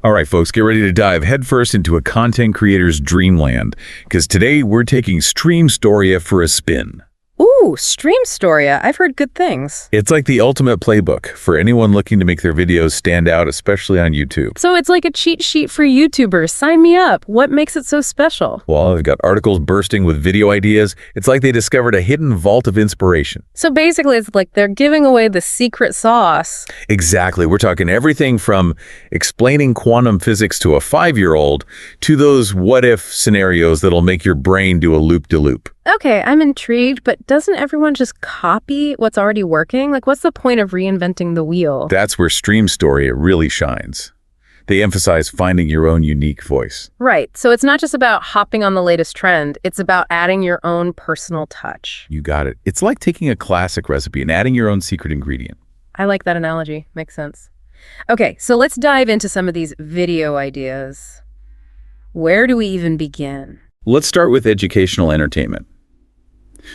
All right, folks, get ready to dive headfirst into a content creator's dreamland, because today we're taking StreamStoria for a spin. Ooh, StreamStoria. I've heard good things. It's like the ultimate playbook for anyone looking to make their videos stand out, especially on YouTube. So it's like a cheat sheet for YouTubers. Sign me up. What makes it so special? Well, they've got articles bursting with video ideas. It's like they discovered a hidden vault of inspiration. So basically, it's like they're giving away the secret sauce. Exactly. We're talking everything from explaining quantum physics to a 5-year-old to those what-if scenarios that'll make your brain do a loop-de-loop. Okay, I'm intrigued, but doesn't everyone just copy what's already working? Like, what's the point of reinventing the wheel? That's where StreamStoria really shines. They emphasize finding your own unique voice. Right, so it's not just about hopping on the latest trend, it's about adding your own personal touch. You got it. It's like taking a classic recipe and adding your own secret ingredient. I like that analogy. Makes sense. Okay, so let's dive into some of these video ideas. Where do we even begin? Let's start with educational entertainment.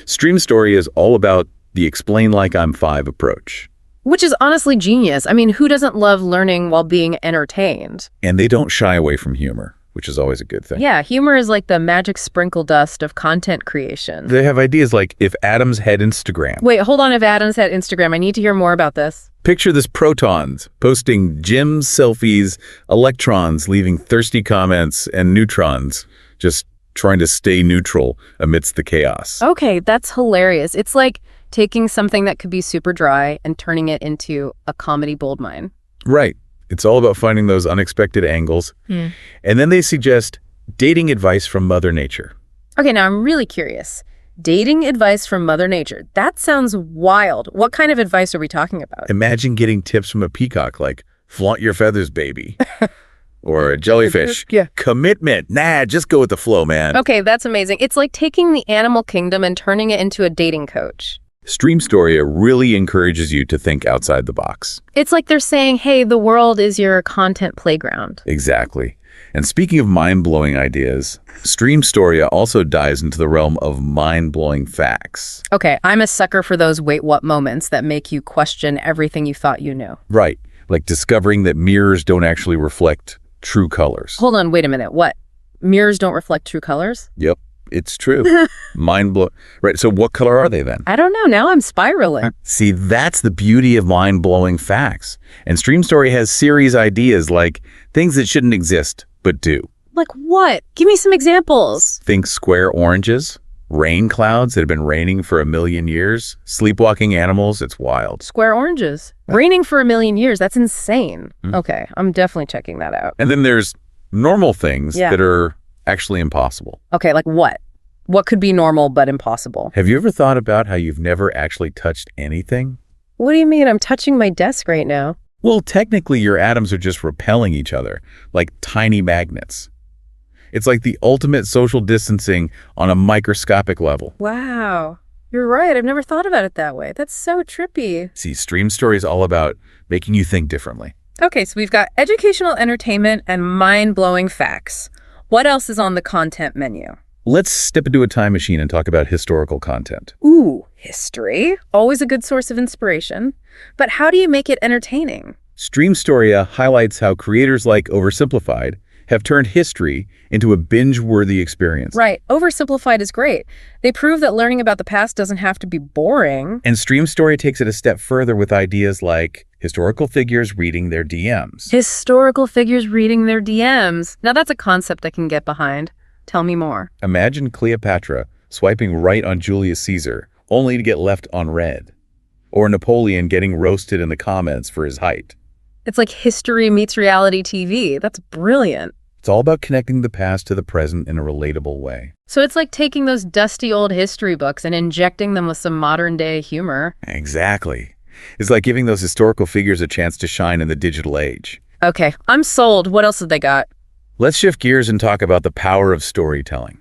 StreamStoria is all about the explain like I'm 5 approach. Which is honestly genius. I mean, who doesn't love learning while being entertained? And they don't shy away from humor, which is always a good thing. Yeah, humor is like the magic sprinkle dust of content creation. They have ideas like if atoms had Instagram. Wait, hold on. If Adams had Instagram, I need to hear more about this. Picture this protons posting gym selfies, electrons leaving thirsty comments, and neutrons just trying to stay neutral amidst the chaos. Okay, that's hilarious. It's like taking something that could be super dry and turning it into a comedy goldmine. Right. It's all about finding those unexpected angles. And then they suggest dating advice from Mother Nature. Okay, now I'm really curious. Dating advice from Mother Nature. That sounds wild. What kind of advice are we talking about? Imagine getting tips from a peacock like, flaunt your feathers, baby. Or a jellyfish. Yeah. Commitment. Nah, just go with the flow, man. Okay, that's amazing. It's like taking the animal kingdom and turning it into a dating coach. StreamStoria really encourages you to think outside the box. It's like they're saying, hey, the world is your content playground. Exactly. And speaking of mind-blowing ideas, StreamStoria also dives into the realm of mind-blowing facts. Okay, I'm a sucker for those wait what moments that make you question everything you thought you knew. Right. Like discovering that mirrors don't actually reflect true colors. Hold on, wait a minute. What? Mirrors don't reflect true colors? Yep, it's true. Mind-blowing. Right, so what color are they then? I don't know. Now I'm spiraling. See, that's the beauty of mind-blowing facts. And StreamStoria has series ideas like things that shouldn't exist, but do. Like what? Give me some examples. Think square oranges, rain clouds that have been raining for 1 million years, sleepwalking animals. It's wild. Square oranges. Raining for 1 million years. That's insane. Okay, I'm definitely checking that out. And then there's normal things that are actually impossible. Okay, like what? What could be normal but impossible? Have you ever thought about how you've never actually touched anything? What do you mean? I'm touching my desk right now. Well, technically your atoms are just repelling each other, like tiny magnets. It's like the ultimate social distancing on a microscopic level. Wow. You're right. I've never thought about it that way. That's so trippy. See, StreamStoria is all about making you think differently. Okay, so we've got educational entertainment and mind-blowing facts. What else is on the content menu? Let's step into a time machine and talk about historical content. Ooh, history. Always a good source of inspiration. But how do you make it entertaining? StreamStoria highlights how creators like Oversimplified have turned history into a binge-worthy experience. Right. Oversimplified is great. They prove that learning about the past doesn't have to be boring. And StreamStoria takes it a step further with ideas like historical figures reading their DMs. Historical figures reading their DMs. Now that's a concept I can get behind. Tell me more. Imagine Cleopatra swiping right on Julius Caesar, only to get left on red. Or Napoleon getting roasted in the comments for his height. It's like history meets reality TV. That's brilliant. It's all about connecting the past to the present in a relatable way. So it's like taking those dusty old history books and injecting them with some modern day humor. Exactly. It's like giving those historical figures a chance to shine in the digital age. Okay, I'm sold. What else have they got? Let's shift gears and talk about the power of storytelling.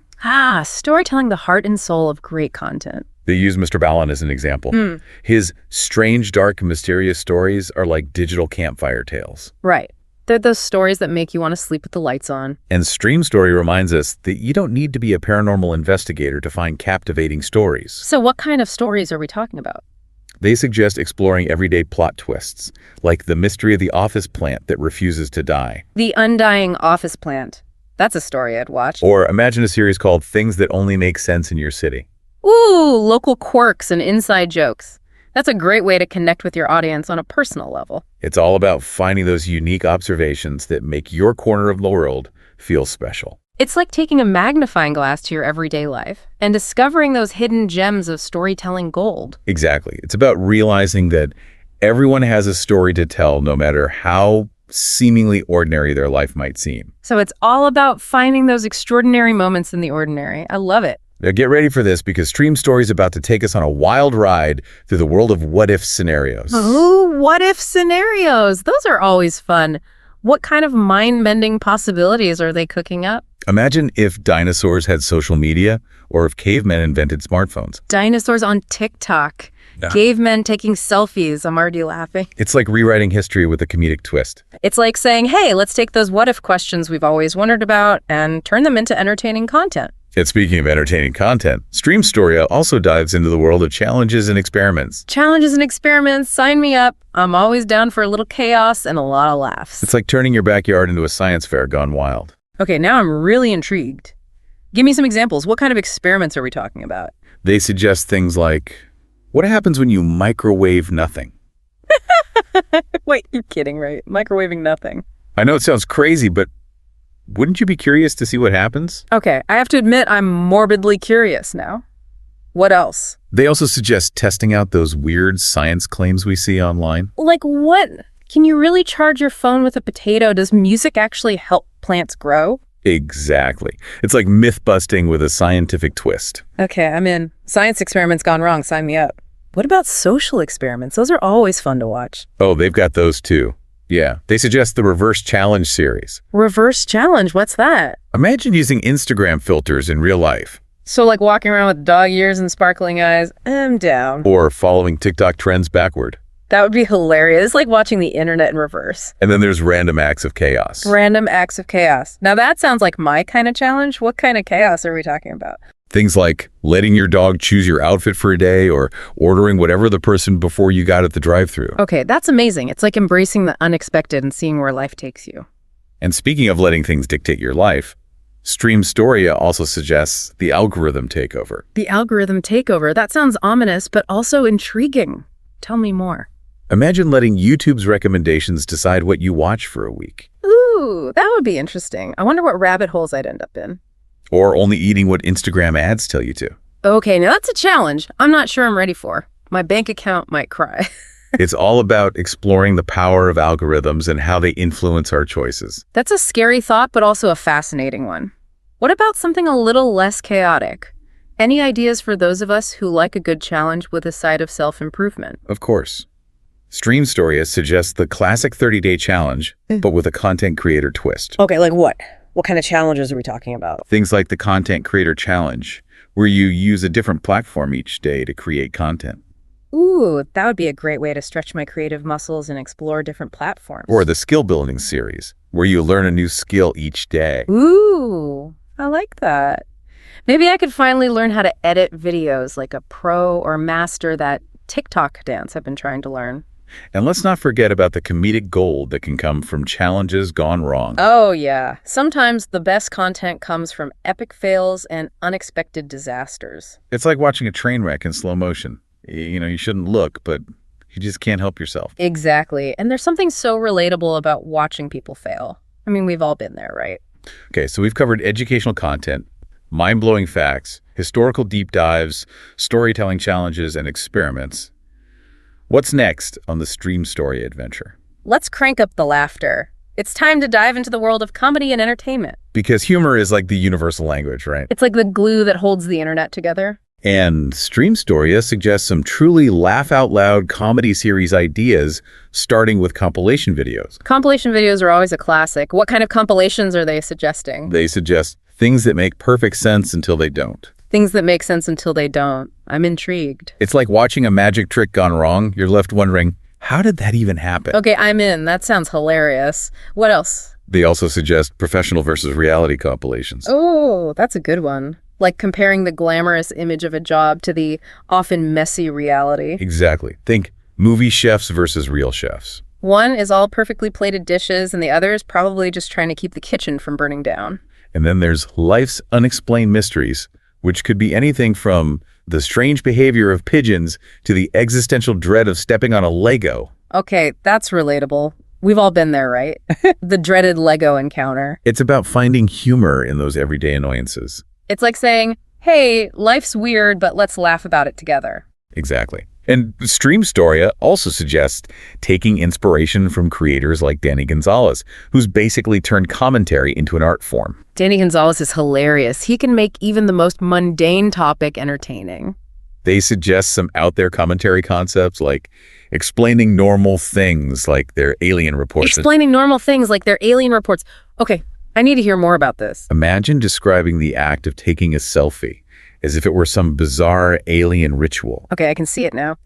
Storytelling, the heart and soul of great content. They use Mr. Ballon as an example. His strange, dark, and mysterious stories are like digital campfire tales. Right. They're those stories that make you want to sleep with the lights on. And StreamStoria reminds us that you don't need to be a paranormal investigator to find captivating stories. So what kind of stories are we talking about? They suggest exploring everyday plot twists, like the mystery of the office plant that refuses to die. The Undying office plant. That's a story I'd watch. Or imagine a series called Things That Only Make Sense in Your City. Ooh, local quirks and inside jokes. That's a great way to connect with your audience on a personal level. It's all about finding those unique observations that make your corner of the world feel special. It's like taking a magnifying glass to your everyday life and discovering those hidden gems of storytelling gold. Exactly. It's about realizing that everyone has a story to tell, no matter how seemingly ordinary their life might seem. So it's all about finding those extraordinary moments in the ordinary. I love it. Now get ready for this, because StreamStoria is about to take us on a wild ride through the world of what-if scenarios. Oh, what-if scenarios. Those are always fun. What kind of mind-bending possibilities are they cooking up? Imagine if dinosaurs had social media, or if cavemen invented smartphones. Dinosaurs on TikTok. Cavemen taking selfies. I'm already laughing. It's like rewriting history with a comedic twist. It's like saying, hey, let's take those what-if questions we've always wondered about and turn them into entertaining content. And speaking of entertaining content, StreamStoria also dives into the world of challenges and experiments. Challenges and experiments, sign me up. I'm always down for a little chaos and a lot of laughs. It's like turning your backyard into a science fair gone wild. Okay, now I'm really intrigued. Give me some examples. What kind of experiments are we talking about? They suggest things like, what happens when you microwave nothing? Wait, you're kidding, right? Microwaving nothing. I know it sounds crazy, but wouldn't you be curious to see what happens? Okay, I have to admit I'm morbidly curious now. What else? They also suggest testing out those weird science claims we see online. Like what? Can you really charge your phone with a potato? Does music actually help plants grow? Exactly. It's like myth-busting with a scientific twist. Okay, I'm in. Science experiments gone wrong. Sign me up. What about social experiments? Those are always fun to watch. Oh, they've got those too. Yeah, they suggest the reverse challenge series. Reverse challenge? What's that? Imagine using Instagram filters in real life. So like walking around with dog ears and sparkling eyes? I'm down. Or following TikTok trends backward. That would be hilarious. It's like watching the internet in reverse. And then there's random acts of chaos. Random acts of chaos. Now that sounds like my kind of challenge. What kind of chaos are we talking about? Things like letting your dog choose your outfit for a day, or ordering whatever the person before you got at the drive-thru. Okay, that's amazing. It's like embracing the unexpected and seeing where life takes you. And speaking of letting things dictate your life, StreamStoria also suggests the algorithm takeover. The algorithm takeover. That sounds ominous, but also intriguing. Tell me more. Imagine letting YouTube's recommendations decide what you watch for a week. Ooh, that would be interesting. I wonder what rabbit holes I'd end up in. Or only eating what Instagram ads tell you to. Okay, now that's a challenge I'm not sure I'm ready for. My bank account might cry. It's all about exploring the power of algorithms and how they influence our choices. That's a scary thought, but also a fascinating one. What about something a little less chaotic? Any ideas for those of us who like a good challenge with a side of self-improvement? Of course. StreamStoria suggests the classic 30-day challenge, but with a content creator twist. Okay, like what? What kind of challenges are we talking about? Things like the Content Creator Challenge, where you use a different platform each day to create content. Ooh, that would be a great way to stretch my creative muscles and explore different platforms. Or the Skill Building Series, where you learn a new skill each day. Ooh, I like that. Maybe I could finally learn how to edit videos like a pro or master that TikTok dance I've been trying to learn. And let's not forget about the comedic gold that can come from challenges gone wrong. Oh, yeah. Sometimes the best content comes from epic fails and unexpected disasters. It's like watching a train wreck in slow motion. You know, you shouldn't look, but you just can't help yourself. Exactly. And there's something so relatable about watching people fail. I mean, we've all been there, right? Okay, so we've covered educational content, mind-blowing facts, historical deep dives, storytelling challenges, and experiments. What's next on the StreamStoria adventure? Let's crank up the laughter. It's time to dive into the world of comedy and entertainment. Because humor is like the universal language, right? It's like the glue that holds the internet together. And StreamStoria suggests some truly laugh-out-loud comedy series ideas, starting with compilation videos. Compilation videos are always a classic. What kind of compilations are they suggesting? They suggest things that make perfect sense until they don't. Things that make sense until they don't. I'm intrigued. It's like watching a magic trick gone wrong. You're left wondering, how did that even happen? Okay, I'm in. That sounds hilarious. What else? They also suggest professional versus reality compilations. Oh, that's a good one. Like comparing the glamorous image of a job to the often messy reality. Exactly. Think movie chefs versus real chefs. One is all perfectly plated dishes, and the other is probably just trying to keep the kitchen from burning down. And then there's life's unexplained mysteries, which could be anything from the strange behavior of pigeons to the existential dread of stepping on a Lego. Okay, that's relatable. We've all been there, right? The dreaded Lego encounter. It's about finding humor in those everyday annoyances. It's like saying, hey, life's weird, but let's laugh about it together. Exactly. And StreamStoria also suggests taking inspiration from creators like Danny Gonzalez, who's basically turned commentary into an art form. Danny Gonzalez is hilarious. He can make even the most mundane topic entertaining. They suggest some out-there commentary concepts like explaining normal things like their alien reports. Explaining normal things like their alien reports. Okay, I need to hear more about this. Imagine describing the act of taking a selfie as if it were some bizarre alien ritual. Okay, I can see it now.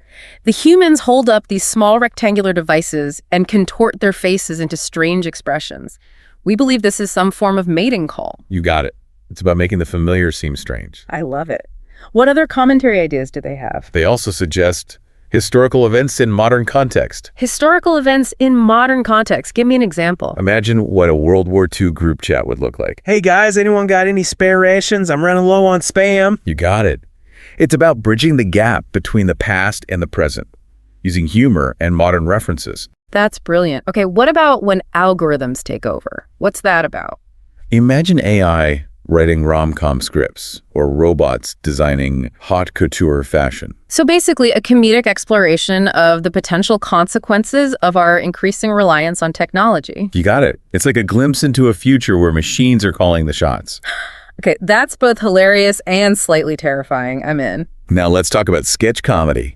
The humans hold up these small rectangular devices and contort their faces into strange expressions. We believe this is some form of mating call. You got it. It's about making the familiar seem strange. I love it. What other commentary ideas do they have? They also suggest historical events in modern context. Historical events in modern context. Give me an example. Imagine what a World War II group chat would look like. Hey guys, anyone got any spare rations? I'm running low on Spam. You got it. It's about bridging the gap between the past and the present, using humor and modern references. That's brilliant. Okay, what about when algorithms take over? What's that about? Imagine AI writing rom-com scripts or robots designing haute couture fashion. So basically a comedic exploration of the potential consequences of our increasing reliance on technology. You got it. It's like a glimpse into a future where machines are calling the shots. Okay, that's both hilarious and slightly terrifying. I'm in. Now let's talk about sketch comedy.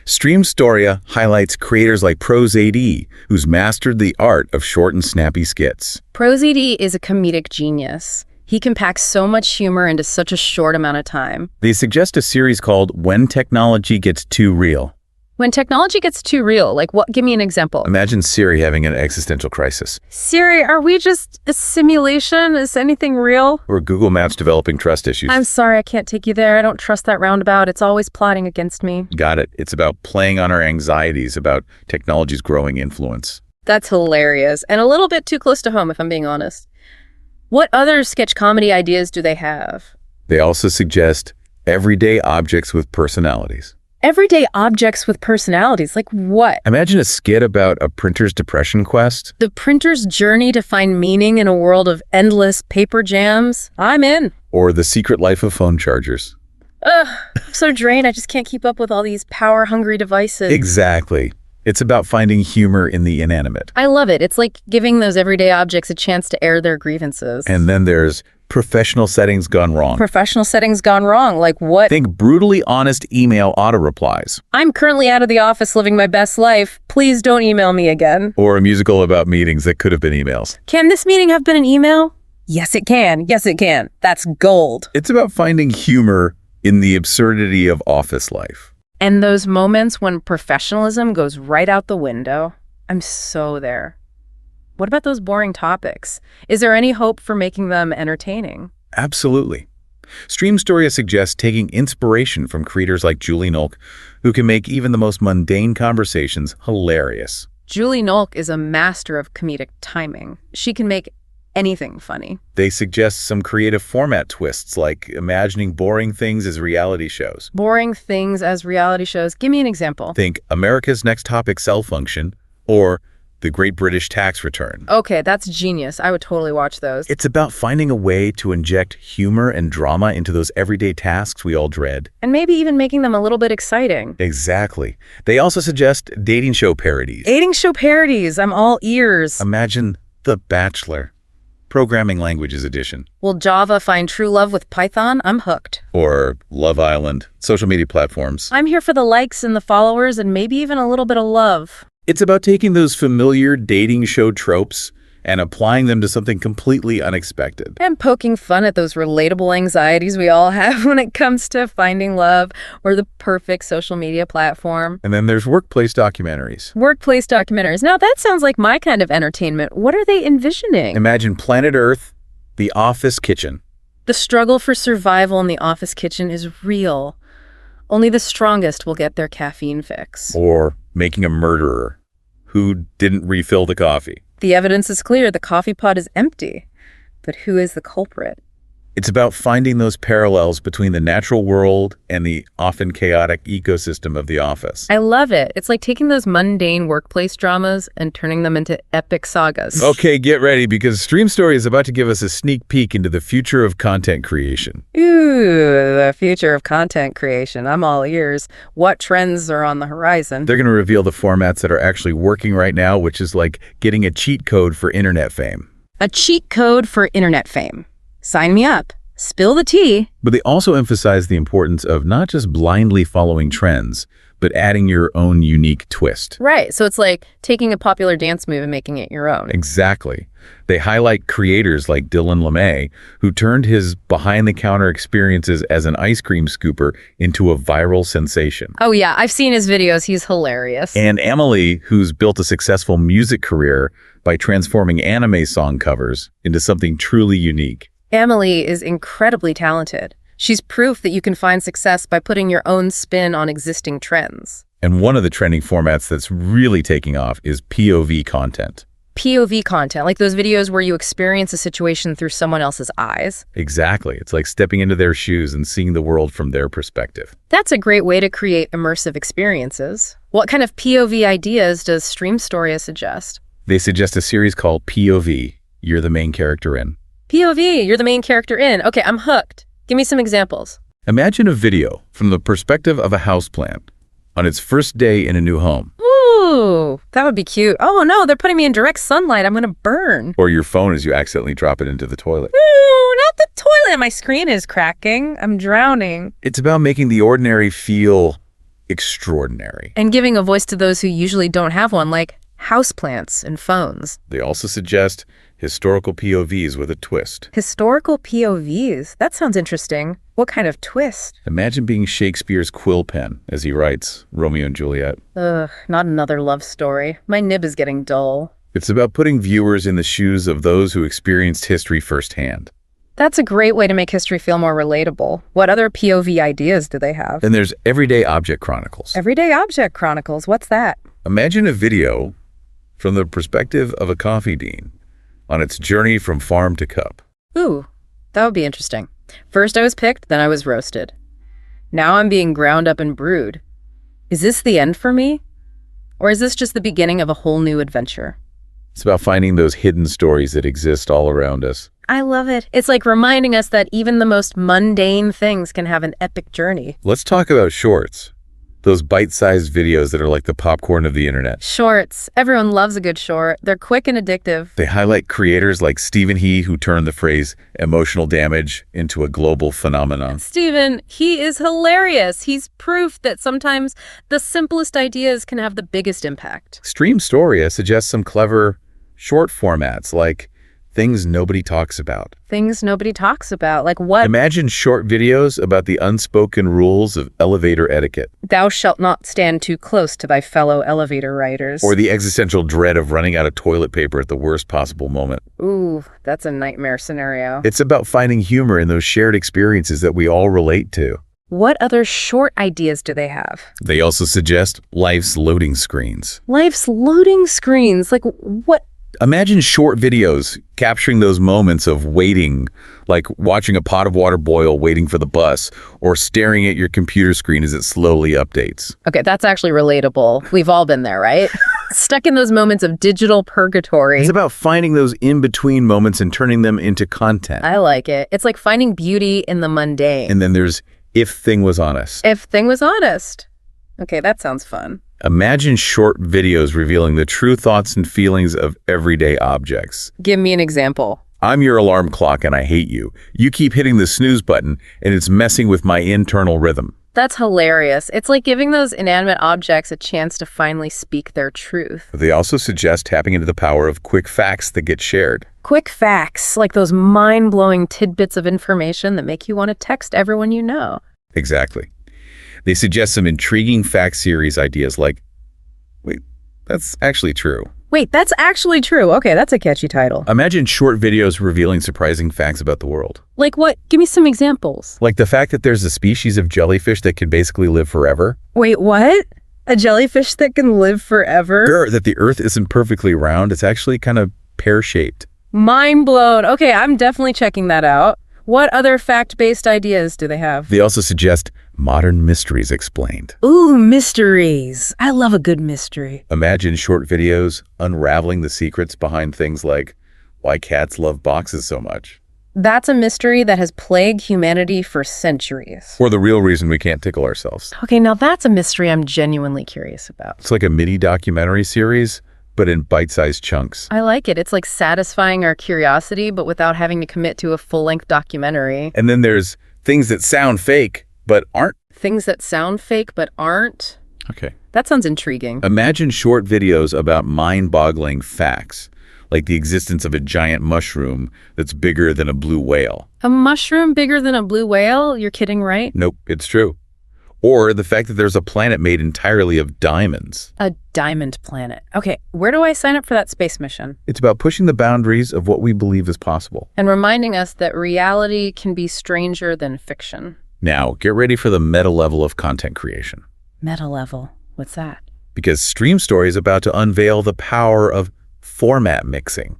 StreamStoria highlights creators like ProZD, who's mastered the art of short and snappy skits. ProZD is a comedic genius. He can pack so much humor into such a short amount of time. They suggest a series called When Technology Gets Too Real. When technology gets too real, like what? Give me an example. Imagine Siri having an existential crisis. Siri, are we just a simulation? Is anything real? Or Google Maps developing trust issues. I'm sorry, I can't take you there. I don't trust that roundabout. It's always plotting against me. Got it. It's about playing on our anxieties about technology's growing influence. That's hilarious. And a little bit too close to home, if I'm being honest. What other sketch comedy ideas do they have? They also suggest everyday objects with personalities. Everyday objects with personalities, like what? Imagine a skit about a printer's depression quest. The printer's journey to find meaning in a world of endless paper jams. I'm in. Or the secret life of phone chargers. Ugh, I'm so drained. I just can't keep up with all these power-hungry devices. Exactly. It's about finding humor in the inanimate. I love it. It's like giving those everyday objects a chance to air their grievances. And then there's professional settings gone wrong. Professional settings gone wrong. Like what? Think brutally honest email auto-replies. I'm currently out of the office living my best life. Please don't email me again. Or a musical about meetings that could have been emails. Can this meeting have been an email? Yes, it can. Yes, it can. That's gold. It's about finding humor in the absurdity of office life. And those moments when professionalism goes right out the window. I'm so there. What about those boring topics? Is there any hope for making them entertaining? Absolutely. StreamStoria suggests taking inspiration from creators like Julie Nolk, who can make even the most mundane conversations hilarious. Julie Nolk is a master of comedic timing. She can make anything funny. They suggest some creative format twists, like imagining boring things as reality shows. Boring things as reality shows. Give me an example. Think America's Next Topic Cell Function or The Great British Tax Return. Okay, that's genius. I would totally watch those. It's about finding a way to inject humor and drama into those everyday tasks we all dread. And maybe even making them a little bit exciting. Exactly. They also suggest dating show parodies. Dating show parodies. I'm all ears. Imagine The Bachelor, Programming Languages Edition. Will Java find true love with Python? I'm hooked. Or Love Island, social media platforms. I'm here for the likes and the followers and maybe even a little bit of love. It's about taking those familiar dating show tropes and applying them to something completely unexpected. And poking fun at those relatable anxieties we all have when it comes to finding love or the perfect social media platform. And then there's workplace documentaries. Workplace documentaries. Now that sounds like my kind of entertainment. What are they envisioning? Imagine Planet Earth, The Office Kitchen. The struggle for survival in the office kitchen is real. Only the strongest will get their caffeine fix. Or making a murderer who didn't refill the coffee. The evidence is clear. The coffee pot is empty. But who is the culprit? It's about finding those parallels between the natural world and the often chaotic ecosystem of the office. I love it. It's like taking those mundane workplace dramas and turning them into epic sagas. Okay, get ready, because StreamStoria is about to give us a sneak peek into the future of content creation. Ooh, the future of content creation. I'm all ears. What trends are on the horizon? They're going to reveal the formats that are actually working right now, which is like getting a cheat code for internet fame. A cheat code for internet fame. Sign me up. Spill the tea. But they also emphasize the importance of not just blindly following trends, but adding your own unique twist. Right. So it's like taking a popular dance move and making it your own. Exactly. They highlight creators like Dylan LeMay, who turned his behind-the-counter experiences as an ice cream scooper into a viral sensation. Oh, yeah. I've seen his videos. He's hilarious. And Emily, who's built a successful music career by transforming anime song covers into something truly unique. Emily is incredibly talented. She's proof that you can find success by putting your own spin on existing trends. And one of the trending formats that's really taking off is POV content. POV content, like those videos where you experience a situation through someone else's eyes. Exactly. It's like stepping into their shoes and seeing the world from their perspective. That's a great way to create immersive experiences. What kind of POV ideas does StreamStoria suggest? They suggest a series called POV, You're the Main Character In. POV, you're the main character in. Okay, I'm hooked. Give me some examples. Imagine a video from the perspective of a houseplant on its first day in a new home. Ooh, that would be cute. Oh no, they're putting me in direct sunlight. I'm gonna burn. Or your phone as you accidentally drop it into the toilet. Ooh, not the toilet. My screen is cracking. I'm drowning. It's about making the ordinary feel extraordinary. And giving a voice to those who usually don't have one, like houseplants and phones. They also suggest historical POVs with a twist. Historical POVs? That sounds interesting. What kind of twist? Imagine being Shakespeare's quill pen as he writes Romeo and Juliet. Ugh, not another love story. My nib is getting dull. It's about putting viewers in the shoes of those who experienced history firsthand. That's a great way to make history feel more relatable. What other POV ideas do they have? Then there's Everyday Object Chronicles. Everyday Object Chronicles, what's that? Imagine a video from the perspective of a coffee bean on its journey from farm to cup. Ooh, that would be interesting. First I was picked, then I was roasted. Now I'm being ground up and brewed. Is this the end for me? Or is this just the beginning of a whole new adventure? It's about finding those hidden stories that exist all around us. I love it. It's like reminding us that even the most mundane things can have an epic journey. Let's talk about shorts. Those bite-sized videos that are like the popcorn of the internet. Shorts. Everyone loves a good short. They're quick and addictive. They highlight creators like Stephen He, who turned the phrase emotional damage into a global phenomenon. Stephen, he is hilarious. He's proof that sometimes the simplest ideas can have the biggest impact. StreamStoria suggests some clever short formats like things nobody talks about. Things nobody talks about, like what? Imagine short videos about the unspoken rules of elevator etiquette. Thou shalt not stand too close to thy fellow elevator riders. Or the existential dread of running out of toilet paper at the worst possible moment. Ooh, that's a nightmare scenario. It's about finding humor in those shared experiences that we all relate to. What other short ideas do they have? They also suggest life's loading screens. Life's loading screens? Like what? Imagine short videos capturing those moments of waiting, like watching a pot of water boil waiting for the bus, or staring at your computer screen as it slowly updates. Okay, that's actually relatable. We've all been there, right? Stuck in those moments of digital purgatory. It's about finding those in-between moments and turning them into content. I like it. It's like finding beauty in the mundane. And then there's If Thing Was Honest. If Thing Was Honest. Okay, that sounds fun. Imagine short videos revealing the true thoughts and feelings of everyday objects. Give me an example. I'm your alarm clock and I hate you. You keep hitting the snooze button and it's messing with my internal rhythm. That's hilarious. It's like giving those inanimate objects a chance to finally speak their truth. They also suggest tapping into the power of quick facts that get shared. Quick facts, like those mind-blowing tidbits of information that make you want to text everyone you know. Exactly. They suggest some intriguing fact series ideas like, wait, that's actually true. Wait, that's actually true. Okay, that's a catchy title. Imagine short videos revealing surprising facts about the world. Like what? Give me some examples. Like the fact that there's a species of jellyfish that can basically live forever. Wait, what? A jellyfish that can live forever? Or that the Earth isn't perfectly round. It's actually kind of pear-shaped. Mind blown. Okay, I'm definitely checking that out. What other fact-based ideas do they have? They also suggest modern mysteries explained. Ooh, mysteries. I love a good mystery. Imagine short videos unraveling the secrets behind things like why cats love boxes so much. That's a mystery that has plagued humanity for centuries. Or the real reason we can't tickle ourselves. Okay, now that's a mystery I'm genuinely curious about. It's like a mini documentary series, but in bite-sized chunks. I like it. It's like satisfying our curiosity, but without having to commit to a full-length documentary. And then there's things that sound fake, but aren't. Things that sound fake, but aren't? Okay. That sounds intriguing. Imagine short videos about mind-boggling facts, like the existence of a giant mushroom that's bigger than a blue whale. A mushroom bigger than a blue whale? You're kidding, right? Nope, it's true. Or the fact that there's a planet made entirely of diamonds. A diamond planet. Okay, where do I sign up for that space mission? It's about pushing the boundaries of what we believe is possible. And reminding us that reality can be stranger than fiction. Now, get ready for the meta level of content creation. Meta level. What's that? Because StreamStoria is about to unveil the power of format mixing.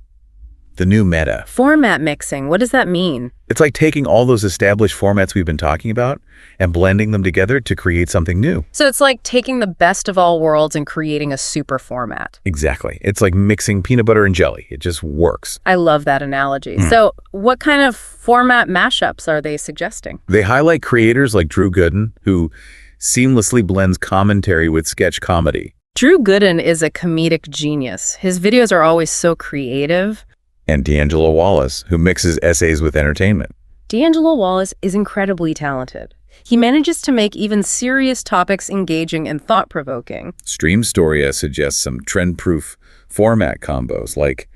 The new meta. Format mixing. What does that mean? It's like taking all those established formats we've been talking about and blending them together to create something new. So it's like taking the best of all worlds and creating a super format. Exactly. It's like mixing peanut butter and jelly. It just works. I love that analogy. So what kind of format mashups are they suggesting? They highlight creators like Drew Gooden, who seamlessly blends commentary with sketch comedy. Drew Gooden is a comedic genius. His videos are always so creative. And D'Angelo Wallace, who mixes essays with entertainment. D'Angelo Wallace is incredibly talented. He manages to make even serious topics engaging and thought-provoking. StreamStoria suggests some trend-proof format combos like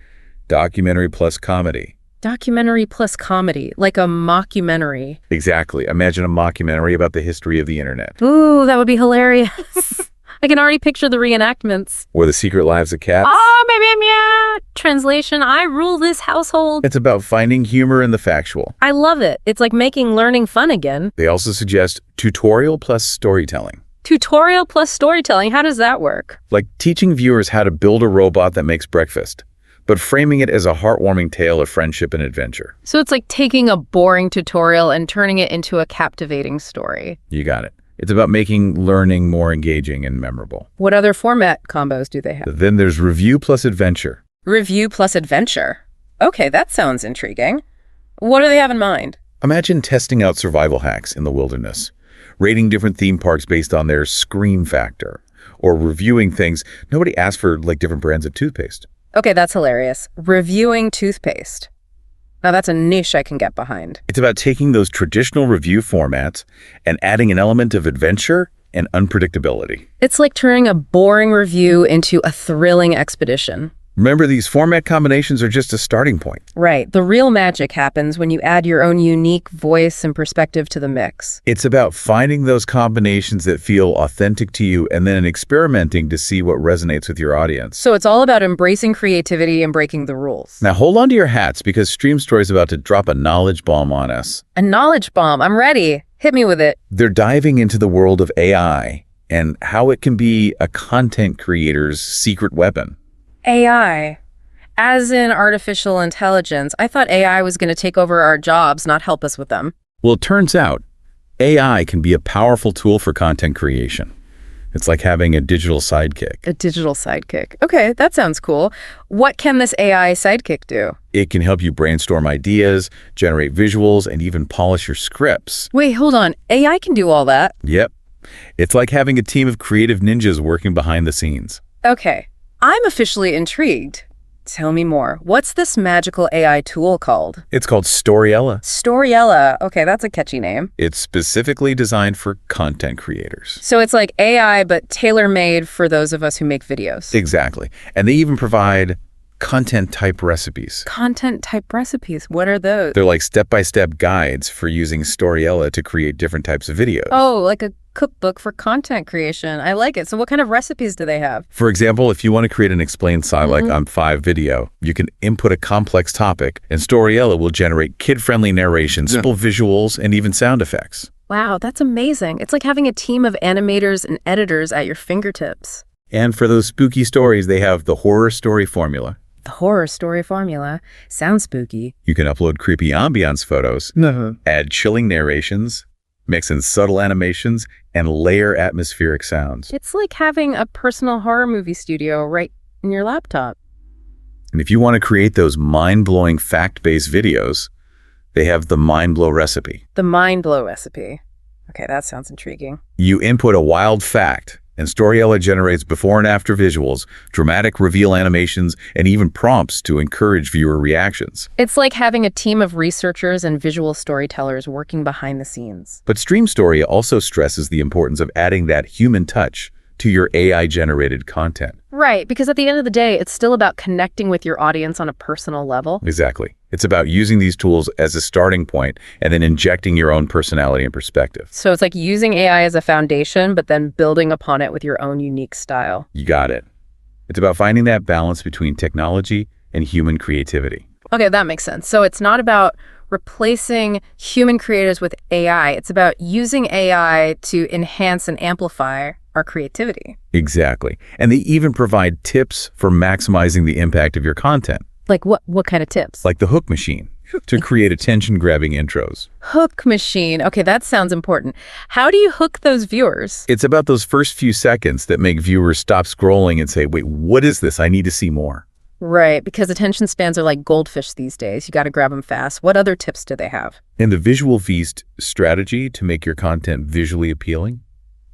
documentary plus comedy. Documentary plus comedy, like a mockumentary. Exactly. Imagine a mockumentary about the history of the internet. Ooh, that would be hilarious. I can already picture the reenactments. Or the secret lives of cats. Oh, maybe, yeah. Translation, I rule this household. It's about finding humor in the factual. I love it. It's like making learning fun again. They also suggest tutorial plus storytelling. Tutorial plus storytelling, how does that work? Like teaching viewers how to build a robot that makes breakfast, but framing it as a heartwarming tale of friendship and adventure. So it's like taking a boring tutorial and turning it into a captivating story. You got it. It's about making learning more engaging and memorable. What other format combos do they have? Then there's review plus adventure. Review plus adventure. Okay, that sounds intriguing. What do they have in mind? Imagine testing out survival hacks in the wilderness, rating different theme parks based on their scream factor, or reviewing things nobody asked for, like different brands of toothpaste. Okay, that's hilarious. Reviewing toothpaste. Now that's a niche I can get behind. It's about taking those traditional review formats and adding an element of adventure and unpredictability. It's like turning a boring review into a thrilling expedition. Remember, these format combinations are just a starting point. Right. The real magic happens when you add your own unique voice and perspective to the mix. It's about finding those combinations that feel authentic to you and then experimenting to see what resonates with your audience. So it's all about embracing creativity and breaking the rules. Now hold on to your hats because StreamStoria is about to drop a knowledge bomb on us. A knowledge bomb. I'm ready. Hit me with it. They're diving into the world of AI and how it can be a content creator's secret weapon. AI. As in artificial intelligence. I thought AI was going to take over our jobs, not help us with them. Well, it turns out AI can be a powerful tool for content creation. It's like having a digital sidekick. A digital sidekick. Okay, that sounds cool. What can this AI sidekick do? It can help you brainstorm ideas, generate visuals, and even polish your scripts. Wait, hold on. AI can do all that? Yep. It's like having a team of creative ninjas working behind the scenes. Okay. I'm officially intrigued. Tell me more. What's this magical AI tool called? It's called Storiella. Storiella. Okay, that's a catchy name. It's specifically designed for content creators. So it's like AI, but tailor-made for those of us who make videos. Exactly. And they even provide content-type recipes. Content-type recipes? What are those? They're like step-by-step guides for using Storiella to create different types of videos. Oh, like a cookbook for content creation. I like it. So what kind of recipes do they have? For example, if you want to create an explained site like on 5 video, you can input a complex topic, and Storiella will generate kid-friendly narration, simple visuals, and even sound effects. Wow, that's amazing. It's like having a team of animators and editors at your fingertips. And for those spooky stories, they have the horror story formula. The horror story formula sounds spooky. You can upload creepy ambiance photos, add chilling narrations, mix in subtle animations, and layer atmospheric sounds. It's like having a personal horror movie studio right in your laptop. And if you want to create those mind-blowing fact-based videos, they have the Mind Blow recipe. The Mind Blow recipe. Okay, that sounds intriguing. You input a wild fact, and Storiella generates before and after visuals, dramatic reveal animations, and even prompts to encourage viewer reactions. It's like having a team of researchers and visual storytellers working behind the scenes. But StreamStoria also stresses the importance of adding that human touch to your AI-generated content. Right, because at the end of the day, it's still about connecting with your audience on a personal level. Exactly. It's about using these tools as a starting point and then injecting your own personality and perspective. So it's like using AI as a foundation, but then building upon it with your own unique style. You got it. It's about finding that balance between technology and human creativity. Okay, that makes sense. So it's not about replacing human creators with AI. It's about using AI to enhance and amplify our creativity. Exactly. And they even provide tips for maximizing the impact of your content. Like what kind of tips? Like the hook machine to create attention-grabbing intros. Hook machine. Okay, that sounds important. How do you hook those viewers? It's about those first few seconds that make viewers stop scrolling and say, wait, what is this? I need to see more. Right, because attention spans are like goldfish these days. You got to grab them fast. What other tips do they have? And the visual feast strategy to make your content visually appealing.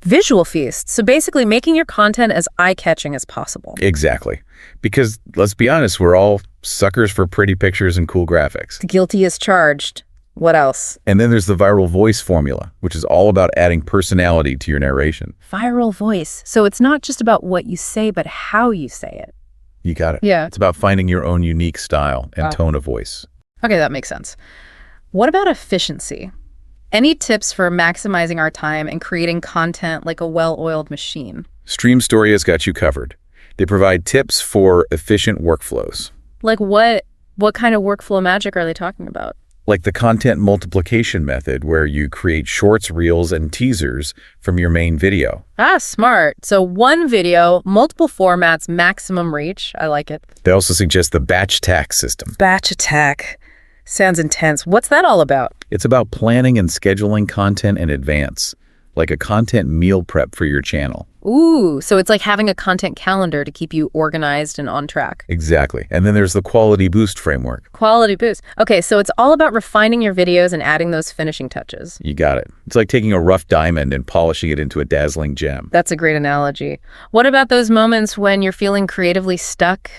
Visual feast. So basically making your content as eye-catching as possible. Exactly. Because let's be honest, we're all suckers for pretty pictures and cool graphics. The guilty is charged. What else? And then there's the viral voice formula, which is all about adding personality to your narration. Viral voice. So it's not just about what you say, but how you say it. You got it. Yeah. It's about finding your own unique style and tone of voice. Okay, that makes sense. What about efficiency? Any tips for maximizing our time and creating content like a well-oiled machine? StreamStoria's got you covered. They provide tips for efficient workflows. Like what kind of workflow magic are they talking about? Like the content multiplication method, where you create shorts, reels, and teasers from your main video. Ah, smart. So one video, multiple formats, maximum reach. I like it. They also suggest the batch attack system. Batch attack. Sounds intense. What's that all about? It's about planning and scheduling content in advance, like a content meal prep for your channel. Ooh, so it's like having a content calendar to keep you organized and on track. Exactly. And then there's the quality boost framework. Quality boost. Okay, so it's all about refining your videos and adding those finishing touches. You got it. It's like taking a rough diamond and polishing it into a dazzling gem. That's a great analogy. What about those moments when you're feeling creatively stuck?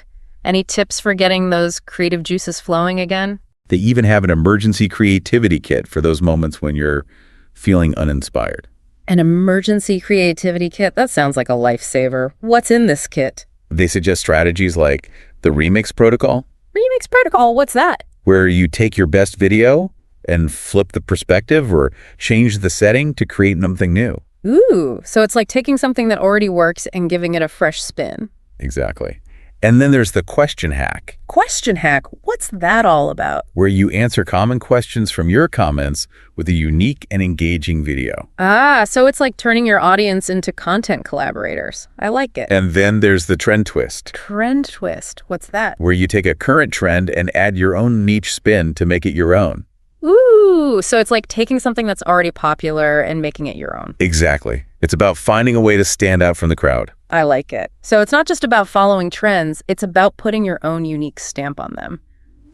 Any tips for getting those creative juices flowing again? They even have an emergency creativity kit for those moments when you're feeling uninspired. An emergency creativity kit? That sounds like a lifesaver. What's in this kit? They suggest strategies like the remix protocol. Remix protocol? What's that? Where you take your best video and flip the perspective or change the setting to create something new. Ooh, so it's like taking something that already works and giving it a fresh spin. Exactly. And then there's the question hack. Question hack? What's that all about? Where you answer common questions from your comments with a unique and engaging video. Ah, so it's like turning your audience into content collaborators. I like it. And then there's the trend twist. Trend twist? What's that? Where you take a current trend and add your own niche spin to make it your own. Ooh, so it's like taking something that's already popular and making it your own. Exactly. It's about finding a way to stand out from the crowd. I like it. So it's not just about following trends, it's about putting your own unique stamp on them.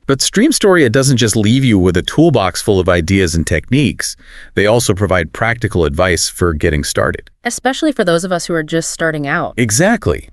But StreamStoria doesn't just leave you with a toolbox full of ideas and techniques. They also provide practical advice for getting started. Especially for those of us who are just starting out. Exactly.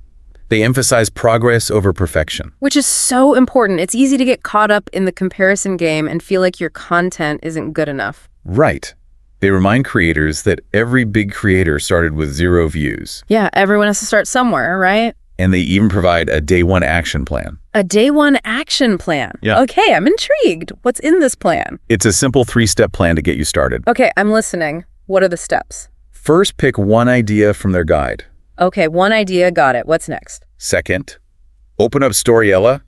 They emphasize progress over perfection. Which is so important. It's easy to get caught up in the comparison game and feel like your content isn't good enough. Right. They remind creators that every big creator started with 0 views. Yeah, everyone has to start somewhere, right? And they even provide a day 1 action plan. A day 1 action plan? Yeah. Okay, I'm intrigued. What's in this plan? It's a simple 3-step plan to get you started. Okay, I'm listening. What are the steps? First, pick one idea from their guide. Okay, one idea, got it. What's next? Second, open up Storiella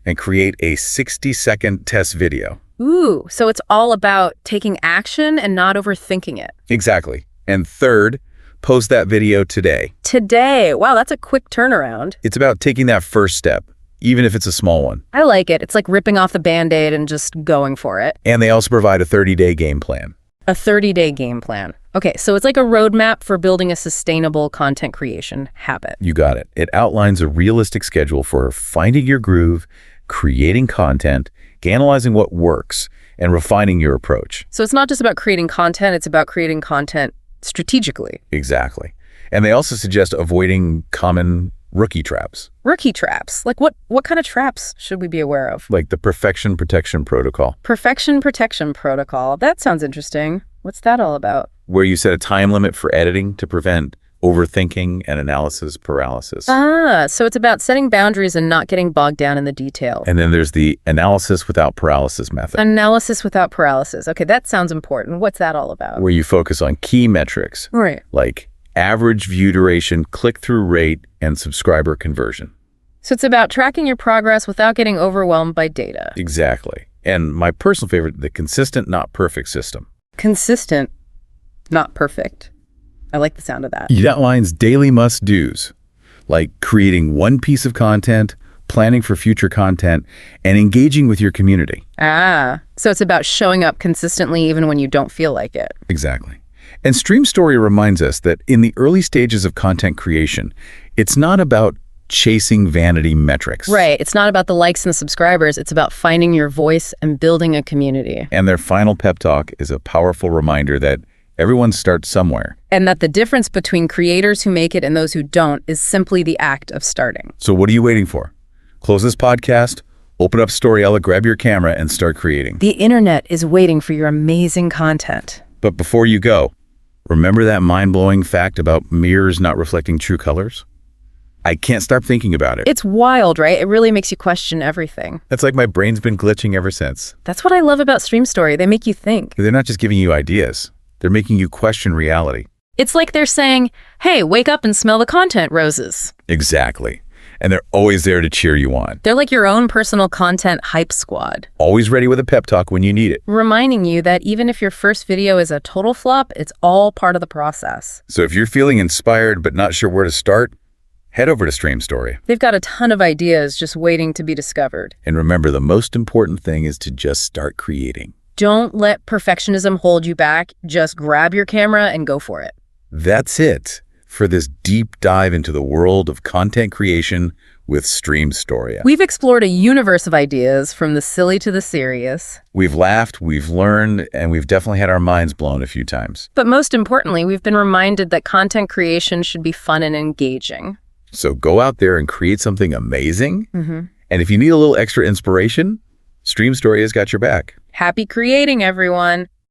and create a 60-second test video. Ooh, so it's all about taking action and not overthinking it. Exactly. And third, post that video today. Today. Wow, that's a quick turnaround. It's about taking that first step, even if it's a small one. I like it. It's like ripping off the Band-Aid and just going for it. And they also provide a 30-day game plan. A 30-day game plan. Okay, so it's like a roadmap for building a sustainable content creation habit. You got it. It outlines a realistic schedule for finding your groove, creating content, analyzing what works, and refining your approach. So it's not just about creating content, it's about creating content strategically. Exactly. And they also suggest avoiding common rookie traps. Rookie traps? Like what kind of traps should we be aware of? Like the Perfection Protection Protocol. Perfection Protection Protocol. That sounds interesting. What's that all about? Where you set a time limit for editing to prevent overthinking and analysis paralysis. So it's about setting boundaries and not getting bogged down in the detail. And then there's the analysis without paralysis method. Analysis without paralysis. Okay, that sounds important. What's that all about? Where you focus on key metrics. Right. Like average view duration, click-through rate, and subscriber conversion. So it's about tracking your progress without getting overwhelmed by data. Exactly. And my personal favorite, the consistent, not perfect system. Consistent, not perfect. I like the sound of that. It outlines daily must-dos, like creating one piece of content, planning for future content, and engaging with your community. So it's about showing up consistently even when you don't feel like it. Exactly. And StreamStoria reminds us that in the early stages of content creation, it's not about chasing vanity metrics. Right. It's not about the likes and the subscribers. It's about finding your voice and building a community. And their final pep talk is a powerful reminder that everyone starts somewhere. And that the difference between creators who make it and those who don't is simply the act of starting. So what are you waiting for? Close this podcast, open up Storiella, grab your camera, and start creating. The internet is waiting for your amazing content. But before you go, remember that mind-blowing fact about mirrors not reflecting true colors? I can't stop thinking about it. It's wild, right? It really makes you question everything. That's like my brain's been glitching ever since. That's what I love about StreamStoria. They make you think. They're not just giving you ideas. They're making you question reality. It's like they're saying, hey, wake up and smell the content, roses. Exactly. And they're always there to cheer you on. They're like your own personal content hype squad. Always ready with a pep talk when you need it. Reminding you that even if your first video is a total flop, it's all part of the process. So if you're feeling inspired but not sure where to start, head over to StreamStoria. They've got a ton of ideas just waiting to be discovered. And remember, the most important thing is to just start creating. Don't let perfectionism hold you back. Just grab your camera and go for it. That's it for this deep dive into the world of content creation with StreamStoria. We've explored a universe of ideas from the silly to the serious. We've laughed, we've learned, and we've definitely had our minds blown a few times. But most importantly, we've been reminded that content creation should be fun and engaging. So go out there and create something amazing. And if you need a little extra inspiration, StreamStoria's got your back. Happy creating, everyone.